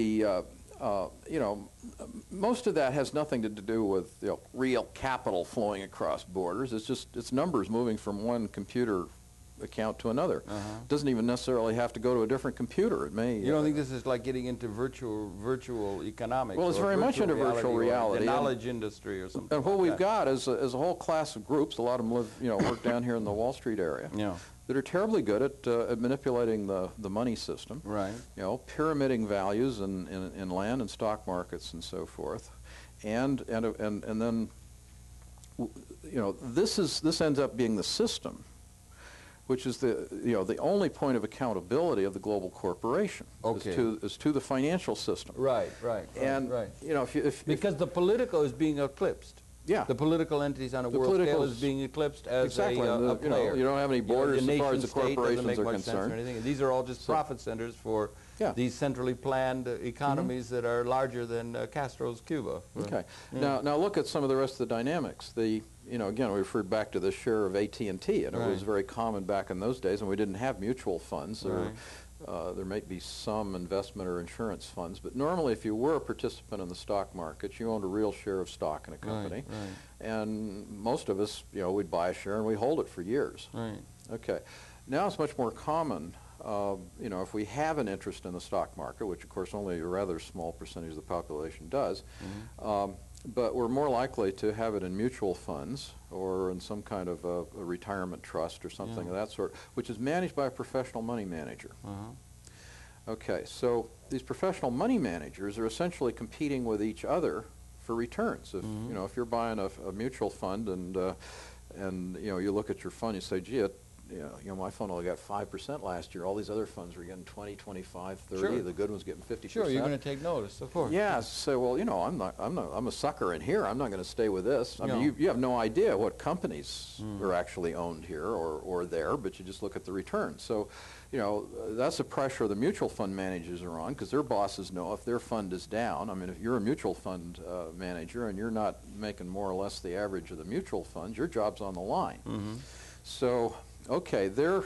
you know, most of that has nothing to do with, you know, real capital flowing across borders. It's numbers moving from one computer account to another. It doesn't even necessarily have to go to a different computer. It may. You don't think this is like getting into virtual economics? Well, it's or very much into virtual reality. The knowledge industry or something. And what like we've that. got is a whole class of groups. A lot of them live, you know, work down here in the Wall Street area. Yeah. That are terribly good at manipulating the money system. Right. You know, pyramiding values in land and stock markets and so forth, and then, you know, this ends up being the system, which is the only point of accountability of the global corporation. Okay. is to the financial system. Right. And right. you know, if because the political is being eclipsed. Yeah. The political entities on a The world scale politicals- is being eclipsed as Exactly. a player. You don't have any borders as far as the nation-state doesn't corporations make are much sense or concerned. anything. And these are all just profit centers for Yeah. these centrally planned economies that are larger than Castro's Cuba. Okay. Yeah. Now look at some of the rest of the dynamics. Again, we referred back to the share of AT&T, and it was very common back in those days, and we didn't have mutual funds. There might be some investment or insurance funds, but normally if you were a participant in the stock market, you owned a real share of stock in a company. And most of us, we'd buy a share and we hold it for years. Okay. Now it's much more common, if we have an interest in the stock market, which of course only a rather small percentage of the population does, but we're more likely to have it in mutual funds or in some kind of a retirement trust or something of that sort, which is managed by a professional money manager. Okay, so these professional money managers are essentially competing with each other for returns. If you're buying a mutual fund and you look at your fund, you say, gee, my fund only got 5% last year. All these other funds were getting 20, 25, 30. Sure. The good ones getting 50%. Sure, you're going to take notice, of course. Yeah. So, well, I'm a sucker in here. I'm not going to stay with this. I mean, you have no idea what companies are actually owned here or there, but you just look at the returns. So, that's the pressure the mutual fund managers are on, because their bosses know if their fund is down. I mean, if you're a mutual fund manager and you're not making more or less the average of the mutual funds, your job's on the line. So, okay, they're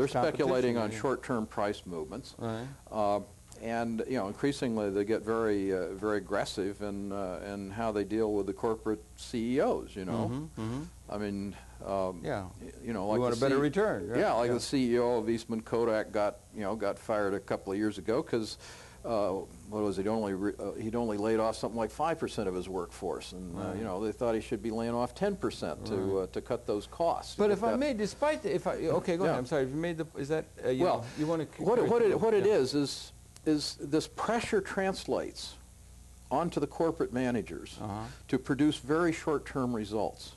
speculating on short-term price movements, and increasingly they get very very aggressive in how they deal with the corporate CEOs. I mean, like you want a better return. Right? Yeah, like the CEO of Eastman Kodak got fired a couple of years ago because what was it? He'd only laid off something like 5% of his workforce, and they thought he should be laying off 10% to cut those costs. But if I may, despite the, okay, go ahead. I'm sorry. If you made the, is that you want to? What it is this pressure translates onto the corporate managers to produce very short-term results.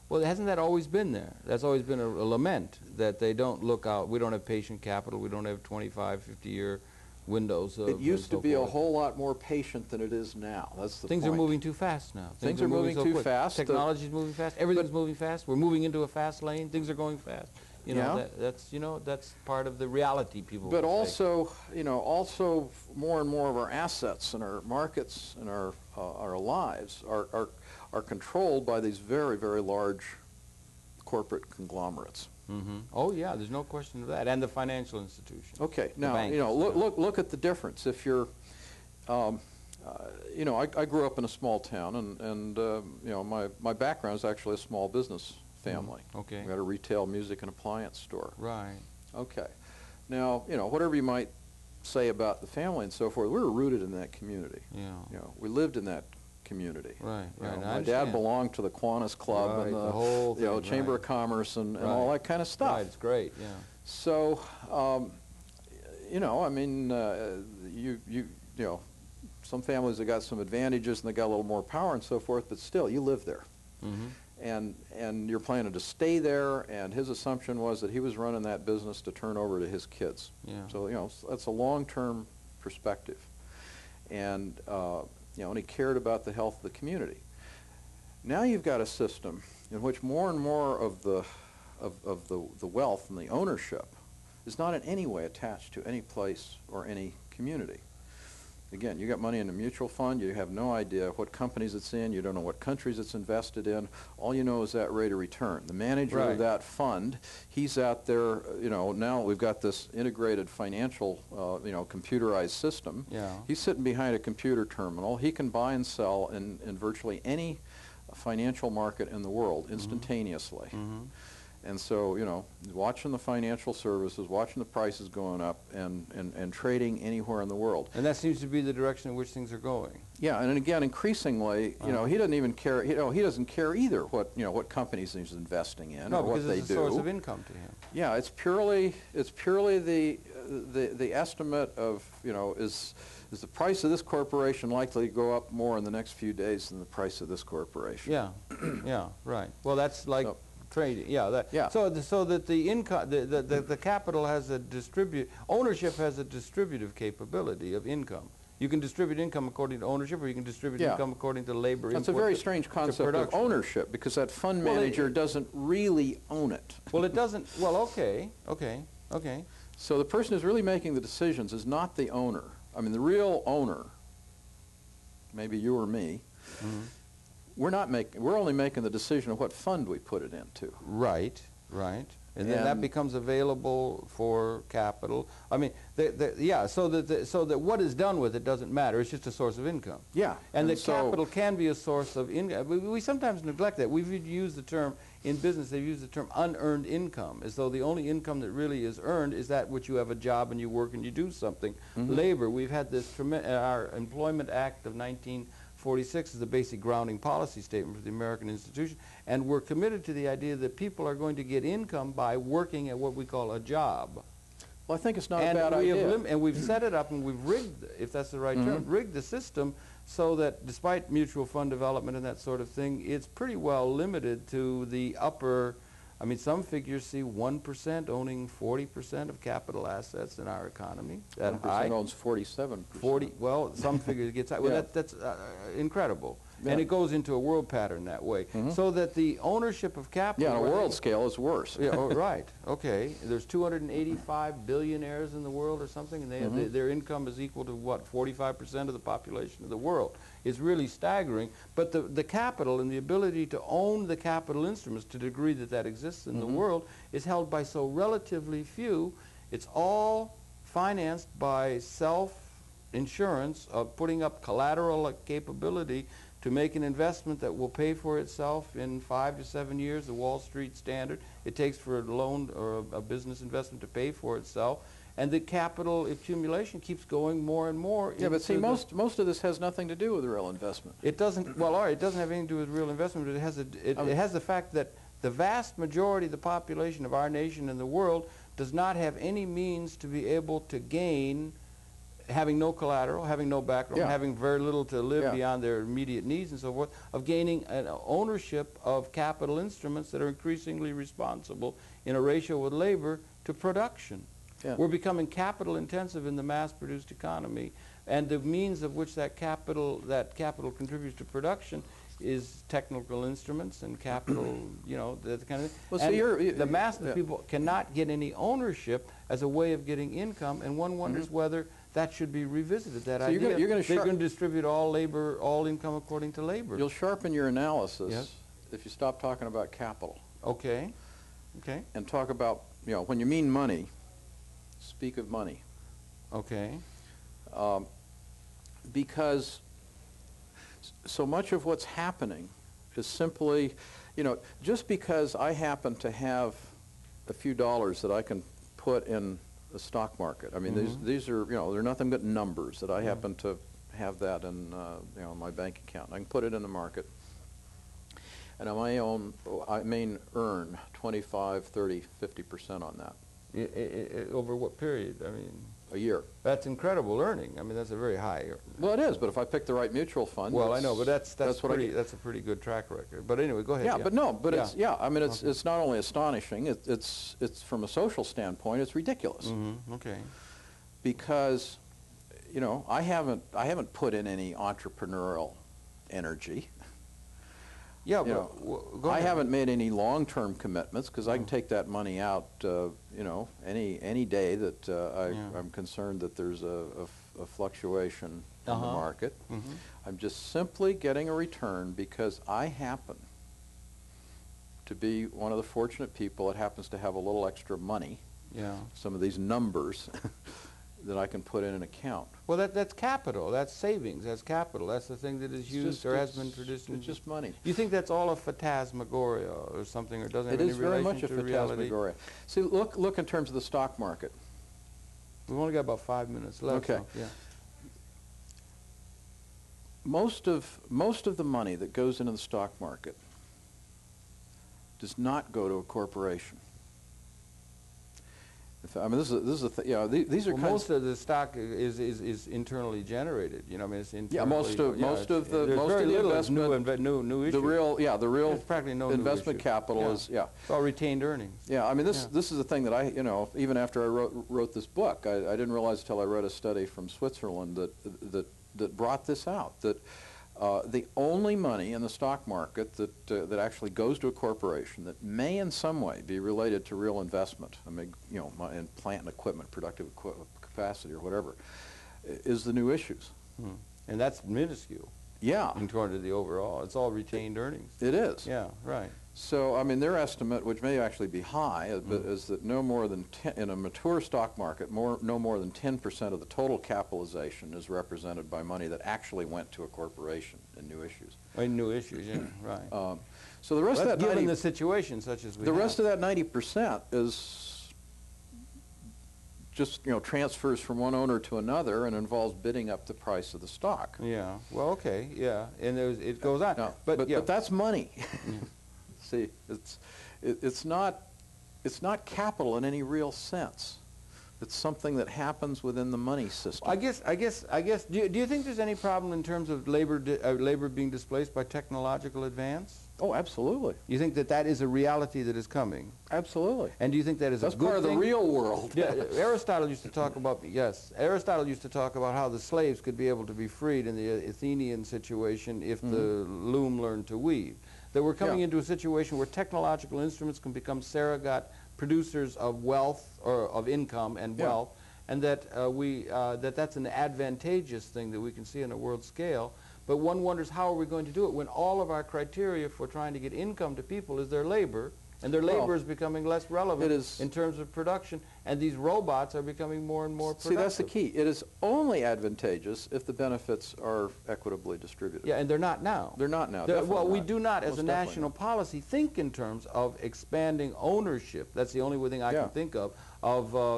Well, hasn't that always been there? That's always been a lament that they don't look out. We don't have patient capital. We don't have 25, 50-year windows. It used to be a whole lot more patient than it is now. That's the Things point. are moving too fast now. Things are moving too fast. Technology is moving fast. Everything's moving fast. We're moving into a fast lane. Things are going fast. That's part of the reality people. But also, also more and more of our assets and our markets and our lives are controlled by these very, very large corporate conglomerates. Oh yeah, there's no question of that, and the financial institutions. Okay, now look at the difference. If you're, I grew up in a small town, and my background is actually a small business family. Okay. We had a retail music and appliance store. Right. Okay. Now, whatever you might say about the family and so forth, we were rooted in that community. Yeah. We lived in that community. Right. My dad belonged to the Kiwanis Club and the whole thing, Chamber of Commerce and all that kind of stuff. Right. It's great. Yeah. So, I mean, some families have got some advantages and they got a little more power and so forth, but still, you live there. And you're planning to stay there, and his assumption was that he was running that business to turn over to his kids. Yeah. So, that's a long-term perspective. And, and he cared about the health of the community. Now you've got a system in which more and more of the wealth and the ownership is not in any way attached to any place or any community. Again, you got money in a mutual fund, you have no idea what companies it's in, you don't know what countries it's invested in, all you know is that rate of return. The manager of that fund, he's out there, now we've got this integrated financial, computerized system. Yeah. He's sitting behind a computer terminal. He can buy and sell in virtually any financial market in the world instantaneously. And so, watching the financial services, watching the prices going up, and trading anywhere in the world. And that seems to be the direction in which things are going. Yeah, and again, increasingly, he doesn't even care. He doesn't care either what companies he's investing in or what they do. No, because it's a source of income to him. Yeah, it's purely the estimate of is the price of this corporation likely to go up more in the next few days than the price of this corporation? Yeah, yeah, right. Well, that's like. Trading, So that the income, the capital has ownership has a distributive capability of income. You can distribute income according to ownership, or you can distribute income according to labor. That's a very strange concept of ownership, because that fund manager doesn't really own it. Well, it doesn't. Well, okay. So the person who's really making the decisions is not the owner. I mean, the real owner, maybe you or me, we're only making the decision of what fund we put it into. Right. And then that becomes available for capital. I mean, so that what is done with it doesn't matter. It's just a source of income. Yeah. And the capital can be a source of income. We sometimes neglect that. We've used the term, in business, they've used the term unearned income, as though the only income that really is earned is that which you have a job and you work and you do something. Labor, we've had this, our Employment Act of 1946 is the basic grounding policy statement for the American institution, and we're committed to the idea that people are going to get income by working at what we call a job. Well, I think it's not a bad idea. And we've set it up and we've rigged, if that's the right term, rigged the system so that despite mutual fund development and that sort of thing, it's pretty well limited to the upper. I mean, some figures see 1% owning 40% of capital assets in our economy. That 1% owns 47%. 40. Well, some figures get high. Well, that's incredible. Yeah. And it goes into a world pattern that way. So that the ownership of capital... Yeah, on a world scale, it's worse. Yeah, right. Okay. There's 285 billionaires in the world or something, and their income is equal to, what, 45% of the population of the world. It's really staggering. But the capital and the ability to own the capital instruments to the degree that that exists in the world is held by so relatively few. It's all financed by self-insurance of putting up collateral capability to make an investment that will pay for itself in 5 to 7 years, the Wall Street standard. It takes for a loan or a business investment to pay for itself. And the capital accumulation keeps going more and more. Yeah, but see, most of this has nothing to do with real investment. It doesn't, well, all right, it doesn't have anything to do with real investment, but it has the fact that the vast majority of the population of our nation and the world does not have any means to be able to gain, having no collateral, having no background, having very little to live beyond their immediate needs and so forth, of gaining an ownership of capital instruments that are increasingly responsible in a ratio with labor to production. Yeah. We're becoming capital intensive in the mass-produced economy, and the means of which that capital contributes to production is technical instruments and capital, you know, that kind of thing. Well, so the mass of people cannot get any ownership as a way of getting income, and one wonders whether that should be revisited. That idea they're going to distribute all income according to labor. You'll sharpen your analysis if you stop talking about capital. Okay. And talk about, you know, when you mean money, speak of money. Okay. Because so much of what's happening is simply, you know, just because I happen to have a few dollars that I can put in the stock market. I mean, these are, you know, they're nothing but numbers that I happen to have that in, you know, my bank account. I can put it in the market, and I may earn 25, 30, 50% on that. Over what period? I mean, a year. That's incredible earning. I mean, that's a very high. Well, it is, but if I pick the right mutual fund. Well, I know, but that's a pretty good track record. But anyway, go ahead. Yeah, but no, but it's I mean, it's not only astonishing. It's from a social standpoint, it's ridiculous. Okay. Because, you know, I haven't put in any entrepreneurial energy. Yeah, but I haven't made any long-term commitments because I can take that money out, you know, any day that I'm concerned that there's a fluctuation in the market. I'm just simply getting a return because I happen to be one of the fortunate people that happens to have a little extra money. Yeah. Some of these numbers that I can put in an account. Well, that's capital. That's savings. That's capital. That's the thing that is used or has been traditionally. It's just money. You think that's all a phantasmagoria or something, or doesn't have any relation to reality? It is very much a phantasmagoria. See, look in terms of the stock market. We've only got about 5 minutes left. Okay. So, yeah. Most of the money that goes into the stock market does not go to a corporation. In I mean, this is these are most of the stock is internally generated. You know, I mean, it's internally, most of the investment, new issues. The real There's practically no investment new capital is it's all retained earnings. Yeah, I mean, this is the thing that even after I wrote this book, I didn't realize until I read a study from Switzerland that brought this out, that the only money in the stock market that actually goes to a corporation that may in some way be related to real investment, I mean, in plant and equipment, productive capacity or whatever, is the new issues. And that's minuscule. Yeah. In terms of the overall. It's all retained earnings. It is. Yeah, right. So, I mean, their estimate, which may actually be high, is that no more than in a mature stock market, no more than 10% of the total capitalization is represented by money that actually went to a corporation in new issues. In new issues, yeah, right. So the rest of that given the situation such as we the rest of that 90% is just transfers from one owner to another and involves bidding up the price of the stock. Yeah. Well, okay. Yeah, and it goes on. No, but that's money. See, it's not capital in any real sense. It's something that happens within the money system. I guess. Do you think there's any problem in terms of labor being displaced by technological advance? Oh, absolutely. You think that is a reality that is coming? Absolutely. And do you think that is a good thing? That's part of the real world. Yeah, Aristotle used to talk about Aristotle used to talk about how the slaves could be able to be freed in the Athenian situation if the loom learned to weave. That we're coming into a situation where technological instruments can become surrogate producers of wealth or of income and wealth, and that that's an advantageous thing that we can see on a world scale. But one wonders, how are we going to do it when all of our criteria for trying to get income to people is their labor, and their labor is becoming less relevant in terms of production, and these robots are becoming more and more productive. See, that's the key. It is only advantageous if the benefits are equitably distributed. Yeah, and they're not now. They're not now. Well, we do not, as a national policy, think in terms of expanding ownership. That's the only thing I can think of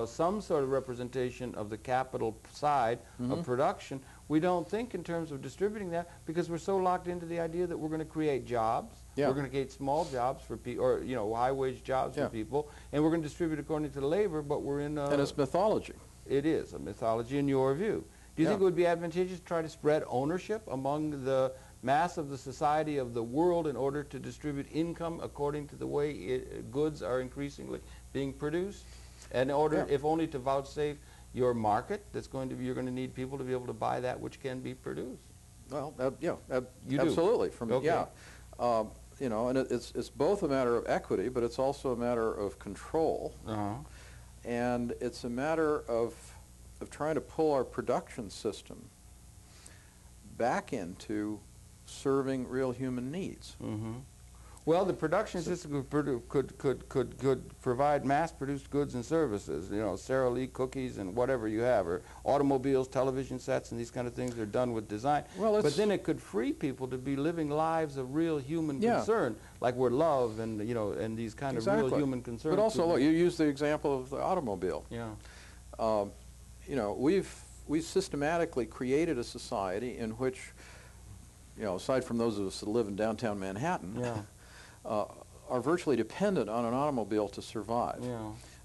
some sort of representation of the capital side of production. We don't think in terms of distributing that because we're so locked into the idea that we're going to create jobs. We're going to create small jobs for people, or high-wage jobs for people, and we're going to distribute according to the labor, but we're in and it's mythology. It is a mythology in your view. Do you think it would be advantageous to try to spread ownership among the mass of the society of the world in order to distribute income according to the way goods are increasingly being produced? In order, if only to vouchsafe your market, you're going to need people to be able to buy that which can be produced. Well, absolutely. And it's both a matter of equity, but it's also a matter of control, and it's a matter of trying to pull our production system back into serving real human needs. Well, the production system could provide mass-produced goods and services. Sara Lee cookies and whatever you have, or automobiles, television sets, and these kind of things are done with design. Well, but then it could free people to be living lives of real human concern, like where love and and these kind of real human concerns. But also, look, you use the example of the automobile. We've systematically created a society in which, aside from those of us that live in downtown Manhattan, are virtually dependent on an automobile to survive.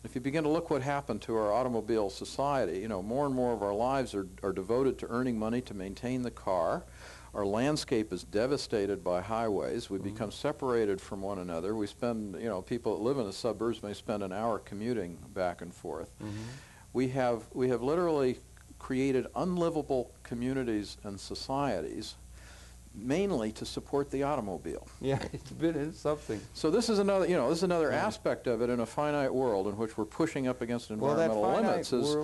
If you begin to look what happened to our automobile society, more and more of our lives are devoted to earning money to maintain the car. Our landscape is devastated by highways. We become separated from one another. We spend, people that live in the suburbs may spend an hour commuting back and forth. We have literally created unlivable communities and societies mainly to support the automobile. Yeah, it's something. So this is another aspect of it in a finite world in which we're pushing up against environmental limits is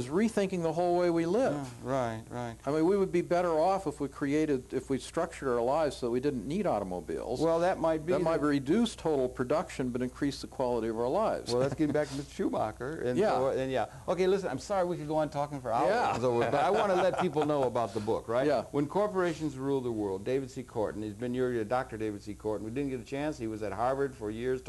rethinking the whole way we live. Right. I mean, we would be better off if we structured our lives so that we didn't need automobiles. Well, that might reduce total production but increase the quality of our lives. Well, let's get back to Mr. Schumacher. Okay, listen, I'm sorry we could go on talking for hours, but I want to let people know about the book, right? Yeah. When Corporations Rule the World, David C. Korten. He's been Dr. David C. Korten. We didn't get a chance. He was at Harvard for years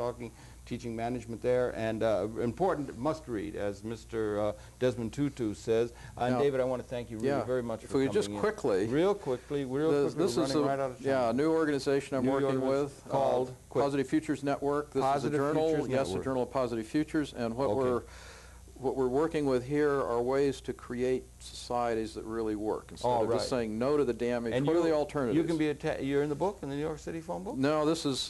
teaching management there, and important must-read, as Mr. Desmond Tutu says. And David, I want to thank you really very much for coming in. Just quickly, real quickly, this is a new organization I'm working with called Positive Futures Network. This is a journal, a journal of positive futures, and what what we're working with here are ways to create societies that really work instead of just saying no to the damage. And what are the alternatives? You can be you're in the book, in the New York City phone book? No, this is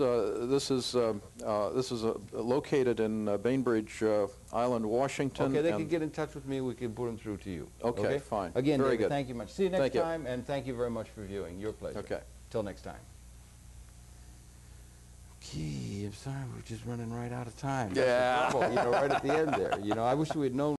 located in Bainbridge Island, Washington. Okay, they can get in touch with me. We can put them through to you. Okay, fine. Again, very David, good. thank you much. See you next time, and thank you very much for viewing. Your pleasure. Okay. Till next time. Gee, I'm sorry, we're just running right out of time. Yeah. That's the trouble, right at the end there. I wish we had known